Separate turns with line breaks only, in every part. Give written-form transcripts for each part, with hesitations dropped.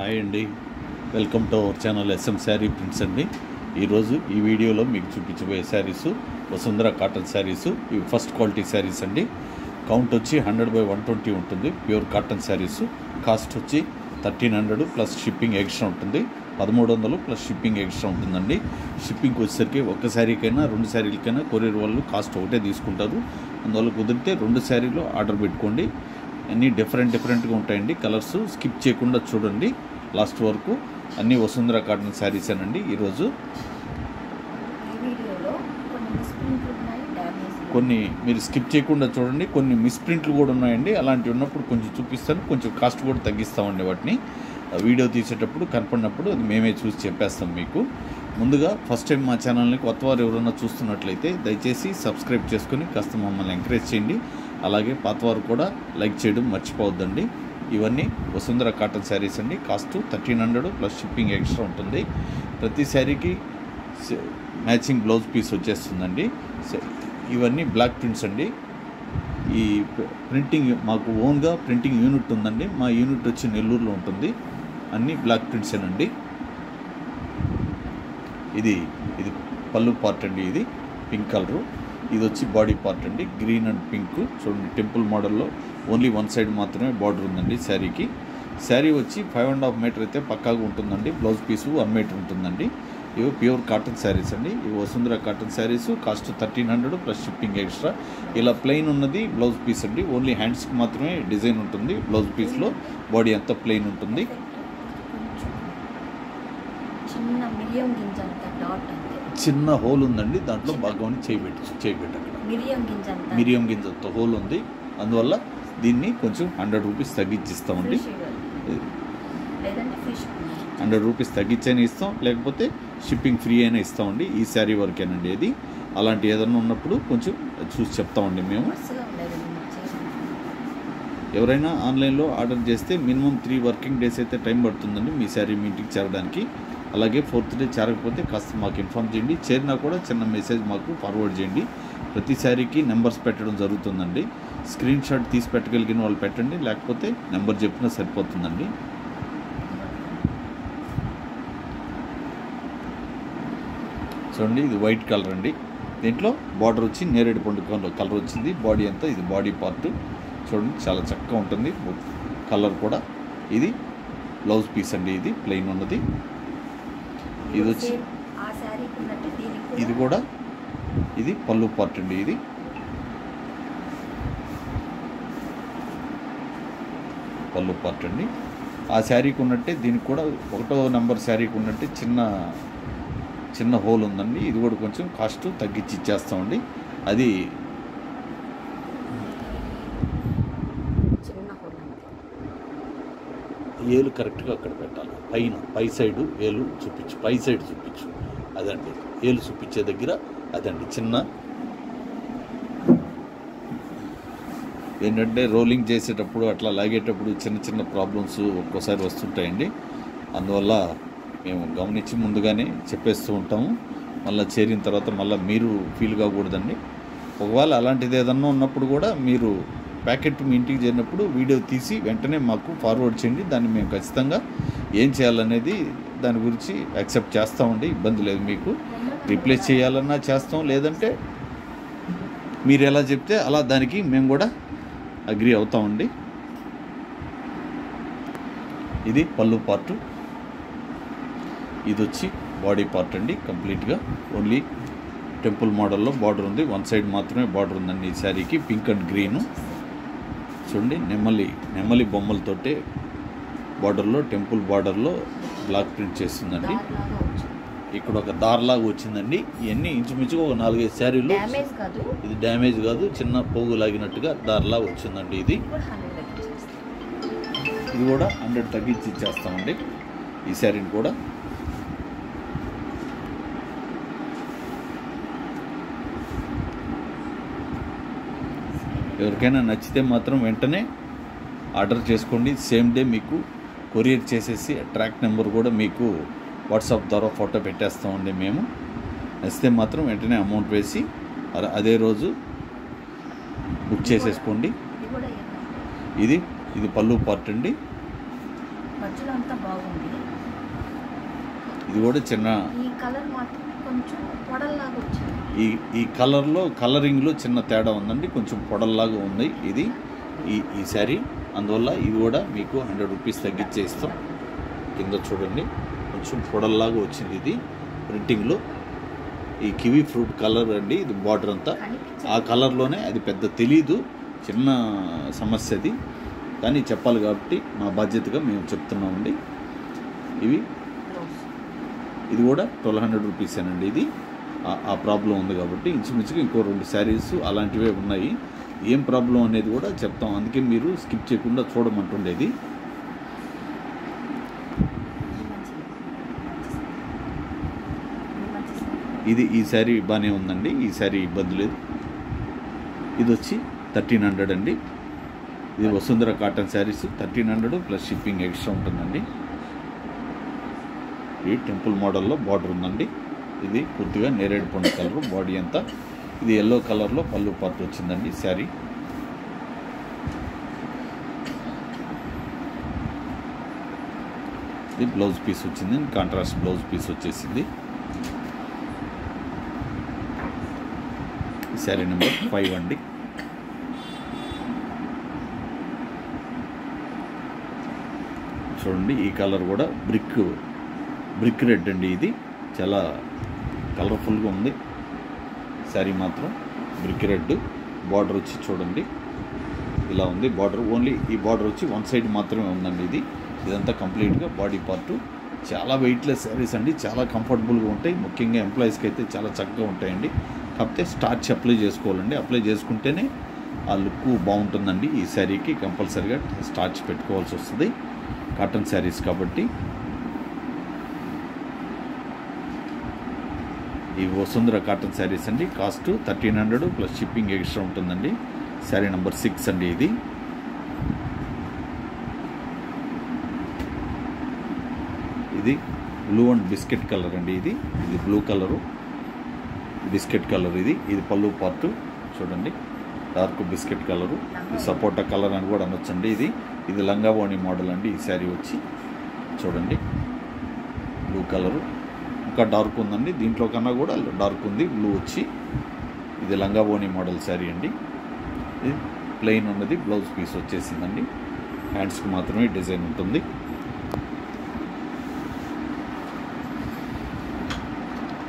Hi అండి, welcome to our channel SM sari prints అండి. ఈరోజు ఈ వీడియోలో మీకు చూపించబోయే శారీసు వసుంధర కాటన్ శారీసు. ఇవి ఫస్ట్ క్వాలిటీ శారీస్ అండి. కౌంట్ వచ్చి 100/120 ఉంటుంది. Pure cotton saris. కాస్ట్ వచ్చి 1300 ప్లస్ షిప్పింగ్ ఎక్స్ట్రా ఉంటుంది. 1300 ప్లస్ షిప్పింగ్ ఎక్స్ట్రా ఉంటుందండి. షిప్పింగ్కి వచ్చేసరికి ఒక శారీకైనా 2 శారీలకైనా కొరియర్ వాళ్ళు కాస్ట్ ఒకటే తీసుకుంటారు. అందువల్ల కుదిరితే 2 శారీలు ఆర్డర్ పెట్టుకోండి. అన్నీ డిఫరెంట్గా ఉంటాయండి. కలర్స్ స్కిప్ చేయకుండా చూడండి లాస్ట్ వరకు. అన్నీ వసుంధర కాటన్ శారీస్ అనండి. ఈరోజు కొన్ని మీరు స్కిప్ చేయకుండా చూడండి. కొన్ని మిస్ప్రింట్లు కూడా ఉన్నాయండి. అలాంటివి ఉన్నప్పుడు కొంచెం చూపిస్తాను, కొంచెం కాస్ట్ కూడా తగ్గిస్తామండి. వాటిని వీడియో తీసేటప్పుడు కనపడినప్పుడు అది మేమే చూసి చెప్పేస్తాం మీకు. ముందుగా ఫస్ట్ టైం మా ఛానల్ని కొత్తవారు ఎవరైనా చూస్తున్నట్లయితే దయచేసి సబ్స్క్రైబ్ చేసుకొని కాస్త మమ్మల్ని ఎంకరేజ్ చేయండి. అలాగే పాతవారు కూడా లైక్ చేయడం మర్చిపోవద్దండి. ఇవన్నీ వసుంధర కాటన్ శారీస్ అండి. కాస్ట్ 1300 ప్లస్ షిప్పింగ్ ఎక్స్ట్రా ఉంటుంది. ప్రతి శారీకి మ్యాచింగ్ బ్లౌజ్ పీస్ వచ్చేస్తుందండి. ఇవన్నీ బ్లాక్ ప్రింట్స్ అండి. ఈ ప్రింటింగ్ మాకు ఓన్గా ప్రింటింగ్ యూనిట్ ఉందండి. మా యూనిట్ వచ్చి నెల్లూరులో ఉంటుంది. అన్నీ బ్లాక్ ప్రింట్సేనండి. ఇది పళ్ళు పార్ట్ అండి. ఇది పింక్ కలరు. ఇది వచ్చి బాడీ పార్ట్ అండి. గ్రీన్ అండ్ పింక్ చూడండి. టెంపుల్ మోడల్లో ఓన్లీ వన్ సైడ్ మాత్రమే బార్డర్ ఉందండి శారీకి. శారీ వచ్చి 5.5 మీటర్ అయితే పక్కాగా ఉంటుందండి. బ్లౌజ్ పీసు 1 మీటర్ ఉంటుందండి. ఇవి ప్యూర్ కాటన్ శారీస్ అండి. ఇవి Vasundhara cotton saris. Cost 1300 plus shipping extra. ఇలా ప్లెయిన్ ఉన్నది బ్లౌజ్ పీస్ అండి. ఓన్లీ హ్యాండ్స్కి మాత్రమే డిజైన్ ఉంటుంది. బ్లౌజ్ పీస్లో బాడీ అంతా ప్లెయిన్ ఉంటుంది. చిన్న హోల్ ఉందండి. దాంట్లో బాగా చేయబెట్టి అక్కడ మిరియం గింజంతో హోల్ ఉంది. అందువల్ల దీన్ని కొంచెం 100 రూపీస్ తగ్గించిస్తామండి. 100 రూపీస్ తగ్గించైనా ఇస్తాం, లేకపోతే షిప్పింగ్ ఫ్రీ అయినా ఇస్తామండి. ఈ శారీ వరకేనండి. అది అలాంటి ఏదైనా ఉన్నప్పుడు కొంచెం చూసి చెప్తామండి మేము. ఎవరైనా ఆన్లైన్లో ఆర్డర్ చేస్తే మినిమం 3 వర్కింగ్ డేస్ అయితే టైం పడుతుందండి మీ శారీ మీ ఇంటికి చేరడానికి. అలాగే 4th డే చేరకపోతే కాస్త మాకు ఇన్ఫామ్ చేయండి. చేరినా కూడా చిన్న మెసేజ్ మాకు ఫార్వర్డ్ చేయండి. ప్రతి శారీకి నెంబర్స్ పెట్టడం జరుగుతుందండి. స్క్రీన్ షాట్ తీసి పెట్టగలిగిన వాళ్ళు పెట్టండి, లేకపోతే నెంబర్ చెప్పినా సరిపోతుందండి. చూడండి, ఇది వైట్ కలర్ అండి. దీంట్లో బార్డర్ వచ్చి నేరేడు పండు కలర్ వచ్చింది. బాడీ అంతా ఇది బాడీ పార్ట్. చూడండి, చాలా చక్కగా ఉంటుంది కలర్ కూడా. ఇది బ్లౌజ్ పీస్ అండి. ఇది ప్లెయిన్ ఉన్నది. ఇది వచ్చి ఇది కూడా ఇది పళ్ళు పార్ట్ అండి. ఇది పళ్ళు పార్ట్ అండి. ఆ శారీకి ఉన్నట్టే దీనికి కూడా 1వ నెంబర్ శారీకి ఉన్నట్టే చిన్న హోల్ ఉందండి. ఇది కూడా కొంచెం కాస్ట్ తగ్గించి ఇచ్చేస్తామండి. అది ఏలు కరెక్ట్గా అక్కడ పెట్టాలి. పై సైడు ఏలు చూపించు, పై సైడ్ చూపించు. అదండి ఏలు చూపించే దగ్గర అదండి. చిన్న ఏంటంటే రోలింగ్ చేసేటప్పుడు అట్లా లాగేటప్పుడు చిన్న ప్రాబ్లమ్స్ ఒక్కోసారి వస్తుంటాయండి. అందువల్ల మేము గమనించి ముందుగానే చెప్పేస్తూ ఉంటాము. మళ్ళీ చేరిన తర్వాత మళ్ళీ మీరు ఫీల్ కాకూడదండి. ఒకవేళ అలాంటిది ఏదన్నా ఉన్నప్పుడు కూడా మీరు ప్యాకెట్ మీ ఇంటికి చేరినప్పుడు వీడియో తీసి వెంటనే మాకు ఫార్వర్డ్ చేయండి. దాన్ని మేము ఖచ్చితంగా ఏం చేయాలనేది దాని గురించి యాక్సెప్ట్ చేస్తామండి. ఇబ్బంది లేదు. మీకు రీప్లేస్ చేయాలన్నా చేస్తాం, లేదంటే మీరు ఎలా చెప్తే అలా దానికి మేము కూడా అగ్రీ అవుతామండి. ఇది పళ్ళు పార్ట్. ఇది వచ్చి బాడీ పార్ట్ అండి. కంప్లీట్గా ఓన్లీ టెంపుల్ మోడల్లో బార్డర్ ఉంది. వన్ సైడ్ మాత్రమే బార్డర్ ఉందండి ఈ శారీకి. Pink and green. చూడండి, నెమలి బొమ్మలతోటే బార్డర్లో టెంపుల్ బార్డర్లో బ్లాక్ ప్రింట్ చేస్తుందండి. ఇక్కడ ఒక దార్లాగా వచ్చిందండి. ఇవన్నీ ఇంచుమించుగా ఒక 4-5 శారీలు. ఇది డ్యామేజ్ కాదు, చిన్న పోగు లాగినట్టుగా దార్లాగా వచ్చిందండి. ఇది కూడా 100 తగ్గించి ఇచ్చేస్తామండి ఈ శారీని కూడా. ఎవరికైనా నచ్చితే మాత్రం వెంటనే ఆర్డర్ చేసుకోండి. సేమ్ డే మీకు కొరియర్ చేసేసి ట్రాక్ నెంబర్ కూడా మీకు వాట్సాప్ ద్వారా ఫోటో పెట్టేస్తామండి మేము. నచ్చితే మాత్రం వెంటనే అమౌంట్ వేసి అదే రోజు బుక్ చేసేసుకోండి. ఇది పళ్ళు పార్ట్ అండి.
మధ్యలో అంతా బాగుంది.
ఇది కూడా చిన్న
ఈ కలర్ మాత్రం కొంచెం పొడల్లాగా వచ్చింది.
ఈ కలర్లో కలరింగ్లో చిన్న తేడా ఉందండి, కొంచెం పొడల్లాగా ఉంది ఇది ఈ శారీ. అందువల్ల ఇది కూడా మీకు 100 రూపీస్ తగ్గించే ఇస్తాం. కింద చూడండి కొంచెం పొడల్లాగా వచ్చింది ఇది ప్రింటింగ్లో. ఈ కివీ ఫ్రూట్ కలర్ అండి ఇది బార్డర్ అంతా. ఆ కలర్లోనే అది పెద్ద తెలీదు, చిన్న సమస్య అది, కానీ చెప్పాలి కాబట్టి మా బాధ్యతగా మేము చెప్తున్నామండి. ఇది కూడా 1200 రూపీసేనండి. ఇది ఆ ప్రాబ్లం ఉంది కాబట్టి ఇంచుమించుగా ఇంకో 2 శారీస్ అలాంటివే ఉన్నాయి. ఏం ప్రాబ్లం అనేది కూడా చెప్తాం, అందుకే మీరు స్కిప్ చేయకుండా చూడమంటుండేది. ఈ శారీ బాగానే ఉందండి, ఈ శారీ ఇబ్బంది లేదు. ఇది వచ్చి 1300 అండి. ఇది Vasundhara cotton saris 1300 plus shipping extra ఉంటుందండి. ఈ టెంపుల్ మోడల్లో బార్డర్ ఉందండి. ఇది పూర్తిగా నేరేడు పండు కలర్ బాడీ అంతా. ఇది ఎల్లో కలర్లో పళ్ళు పార్ట్ వచ్చిందండి శారీ. ఇది బ్లౌజ్ పీస్ వచ్చింది, కాంట్రాస్ట్ బ్లౌజ్ పీస్ వచ్చేసింది. శారీ నెంబర్ 5 అండి. చూడండి ఈ కలర్ కూడా బ్రిక్ రెడ్ అండి. ఇది చాలా కలర్ఫుల్గా ఉంది శారీ మాత్రం. బ్రిక్ రెడ్ బార్డర్ వచ్చి చూడండి ఇలా ఉంది బార్డర్. ఓన్లీ ఈ బార్డర్ వచ్చి 1 సైడ్ మాత్రమే ఉందండి. ఇదంతా కంప్లీట్గా బాడీ పార్ట్. చాలా వెయిట్లెస్ శారీస్ అండి, చాలా కంఫర్టబుల్గా ఉంటాయి. ముఖ్యంగా ఎంప్లాయీస్కి అయితే చాలా చక్కగా ఉంటాయండి. కాకపోతే స్టార్చ్ అప్లై చేసుకోవాలండి, అప్లై చేసుకుంటేనే ఆ లుక్ బాగుంటుందండి. ఈ శారీకి కంపల్సరీగా స్టార్చ్ పెట్టుకోవాల్సి వస్తుంది, కాటన్ శారీస్ కాబట్టి. ఈ వసుంధర కాటన్ శారీస్ అండి. కాస్ట్ 1300 ప్లస్ షిప్పింగ్ ఎక్స్ట్రా ఉంటుందండి. శారీ నెంబర్ 6 అండి. ఇది బ్లూ అండ్ బిస్కెట్ కలర్ అండి. ఇది బ్లూ కలరు, బిస్కెట్ కలర్. ఇది పళ్ళు పార్ట్ చూడండి, డార్క్ బిస్కెట్ కలరు. ఇది సపోటా కలర్ అని కూడా అనొచ్చండి. ఇది లంగావోణి మోడల్ అండి. ఈ శారీ వచ్చి చూడండి బ్లూ కలరు, ఇంకా డార్క్ ఉందండి, దీంట్లో కన్నా కూడా డార్క్ ఉంది బ్లూ వచ్చి. ఇది లంగావోణి మోడల్ శారీ అండి. ఇది ప్లెయిన్ ఉన్నది, బ్లౌజ్ పీస్ వచ్చేసిందండి. హ్యాండ్స్కి మాత్రమే డిజైన్ ఉంటుంది.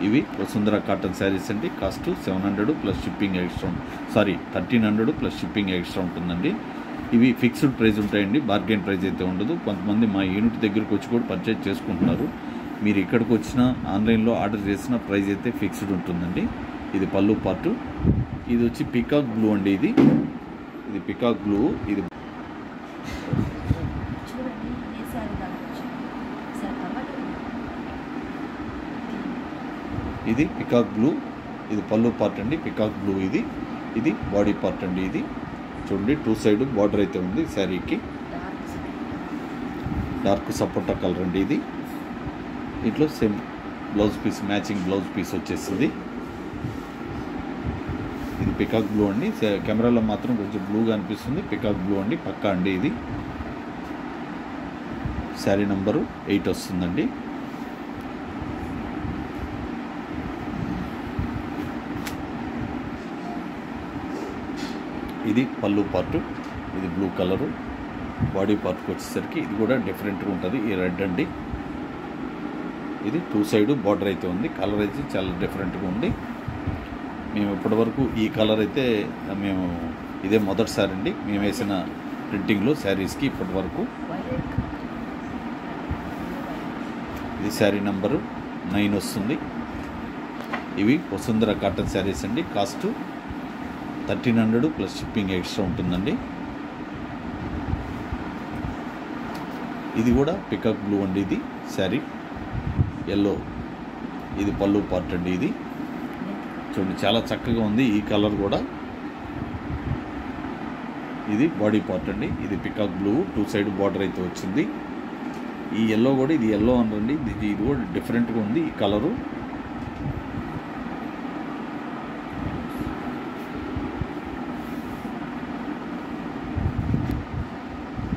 ఇవి వసుంధర కాటన్ శారీస్ అండి. Cost 700 plus shipping extra 1300 plus shipping extra ఉంటుందండి. ఇవి ఫిక్స్డ్ ప్రైస్ ఉంటాయండి, బార్గెన్ ప్రైస్ అయితే ఉండదు. కొంతమంది మా యూనిట్ దగ్గరకు వచ్చి కూడా పర్చేజ్ చేసుకుంటున్నారు. మీరు ఇక్కడికి వచ్చినా ఆన్లైన్లో ఆర్డర్ చేసిన ప్రైస్ అయితే ఫిక్స్డ్ ఉంటుందండి. ఇది పళ్ళు పార్ట్. ఇది వచ్చి పికాక్ బ్లూ అండి. ఇది పికాక్ బ్లూ. ఇది పికాక్ బ్లూ. ఇది పళ్ళు పార్ట్ అండి, పికాక్ బ్లూ. ఇది బాడీ పార్ట్ అండి. చూడండి 2 సైడ్ బార్డర్ అయితే ఉంది శారీకి. డార్క్ సపోటా కలర్ అండి. దీంట్లో same blouse piece, matching blouse piece వచ్చేసింది. ఇది పికాక్ బ్లూ అండి. కెమెరాలో మాత్రం కొంచెం బ్లూగా అనిపిస్తుంది, పికాక్ బ్లూ అండి పక్కా అండి. ఇది శారీ నెంబరు 8 వస్తుందండి. ఇది పళ్ళు పార్ట్. ఇది బ్లూ కలరు. బాడీ పార్ట్కి వచ్చేసరికి ఇది కూడా డిఫరెంట్గా ఉంటుంది. ఈ రెడ్ అండి. ఇది 2 సైడ్ బార్డర్ అయితే ఉంది. కలర్ అయితే చాలా డిఫరెంట్గా ఉంది. మేము ఇప్పటివరకు ఈ కలర్ అయితే ఇదే మొదటిసారి అండి మేము వేసిన ప్రింటింగ్లో శారీస్కి ఇప్పటివరకు. ఇది శారీ నెంబరు 9 వస్తుంది. ఇవి వసుంధర కాటన్ శారీస్ అండి. కాస్ట్ 1300 ప్లస్ షిప్పింగ్ ఎక్స్ట్రా ఉంటుందండి. ఇది కూడా పికాక్ బ్లూ అండి. ఇది శారీ ఎల్లో. ఇది పళ్ళు పార్ట్ అండి. చూడండి చాలా చక్కగా ఉంది ఈ కలర్ కూడా. ఇది బాడీ పార్ట్ అండి. ఇది పికాక్ బ్లూ, 2 సైడ్ బార్డర్ అయితే వచ్చింది. ఈ ఎల్లో కూడా, ఇది ఎల్లో అనండి, ఇది కూడా డిఫరెంట్గా ఉంది ఈ కలరు.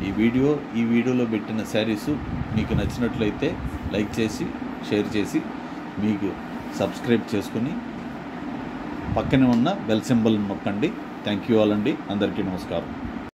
ఈ ఈ వీడియోలో పెట్టిన శారీస్ మీకు నచ్చినట్లయితే లైక్ చేసి షేర్ చేసి మీకు సబ్స్క్రైబ్ చేసుకుని పక్కనే ఉన్న బెల్ సింబల్ నొక్కండి. థ్యాంక్ యూ ఆల్ అండి. అందరికీ నమస్కారం.